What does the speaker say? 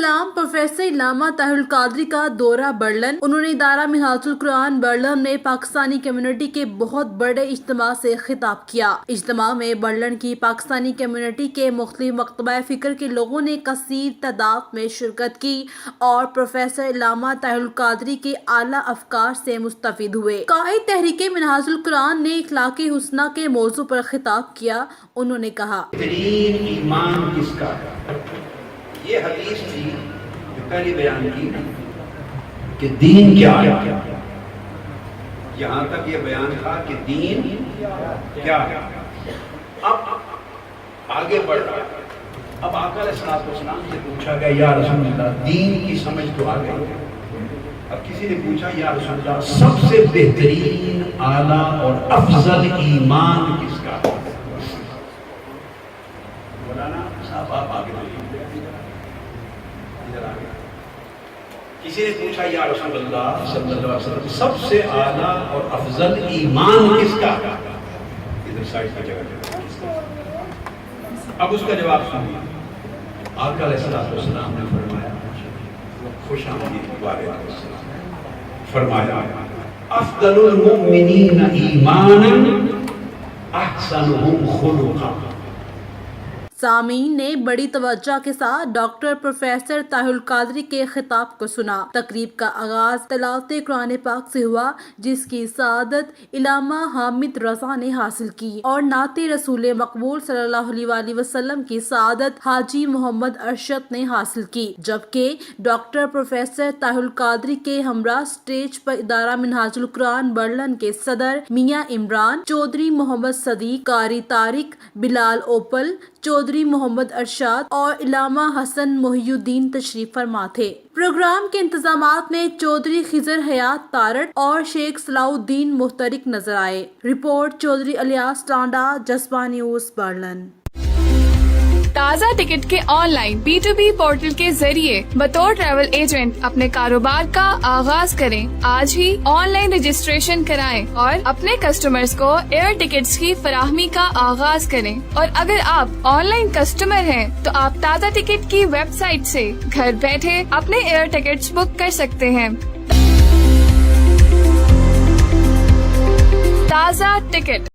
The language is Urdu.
السلام پروفیسر علامہ طاہر القادری کا دورہ برلن۔ انہوں نے ادارہ منہاج القرآن برلن میں پاکستانی کمیونٹی کے بہت بڑے اجتماع سے خطاب کیا۔ اجتماع میں برلن کی پاکستانی کمیونٹی کے مختلف مکتبہ فکر کے لوگوں نے کثیر تعداد میں شرکت کی اور پروفیسر علامہ طاہر القادری کے اعلیٰ افکار سے مستفید ہوئے۔ قائد تحریک منہاج القرآن نے اخلاقی حسنہ کے موضوع پر خطاب کیا۔ انہوں نے کہا، بہترین ایمان کس کا ہے؟ یہ حدیث تھی جو پہلی بیان کی کہ دین کیا ہے۔ یہاں تک یہ بیان تھا کہ دین کیا ہے۔ اب آگے بڑھ رہا ہے۔ اب آقا علیہ السلام سے پوچھا گیا، یا رسول اللہ دین کی سمجھ تو آ گئی۔ اب کسی نے پوچھا، یا رسول اللہ سب سے بہترین اعلیٰ اور افضل ایمان کس کا ہے؟ مولانا صاحب آپ آگے بڑھیے۔ کسی نے پوچھا، یا رسول اللہ صلی اللہ علیہ وسلم سب سے اعلیٰ اور افضل ایمان کس کا؟ ادھر سائڈ پر جگہ۔ اب اس کا جواب سنیے۔ آقا علیہ السلام نے فرمایا، خوش آمدید وعلیکم السلام، فرمایا افضل المؤمنین ایمانا احسنهم خلقا۔ سامعین نے بڑی توجہ کے ساتھ ڈاکٹر پروفیسر طاہر القادری کے خطاب کو سنا۔ تقریب کا آغاز تلاوت قرآن پاک سے ہوا، جس کی سعادت علامہ حامد رضا نے حاصل کی، اور نعت رسول مقبول صلی اللہ علیہ وآلہ وسلم کی سعادت حاجی محمد ارشد نے حاصل کی، جبکہ ڈاکٹر پروفیسر طاہر القادری کے ہمراہ اسٹیج پر ادارہ منہاج القرآن برلن کے صدر میاں عمران، چودھری محمد صدیق، قاری طارق، بلال اوپل، چودھری محمد ارشاد اور علامہ حسن محی الدین تشریف فرما تھے۔ پروگرام کے انتظامات میں چودھری خضر حیات تارڑ اور شیخ صلاح الدین محترق نظر آئے۔ رپورٹ چودھری الیاس ٹانڈا، جذبہ نیوز برلن۔ تازہ ٹکٹ کے آن لائن B2B پورٹل کے ذریعے بطور ٹریول ایجنٹ اپنے کاروبار کا آغاز کریں۔ آج ہی آن لائن رجسٹریشن کرائیں اور اپنے کسٹمرز کو ایئر ٹکٹس کی فراہمی کا آغاز کریں۔ اور اگر آپ آن لائن کسٹمر ہیں تو آپ تازہ ٹکٹ کی ویب سائٹ سے گھر بیٹھے اپنے ایئر ٹکٹس بک کر سکتے ہیں۔ تازہ ٹکٹ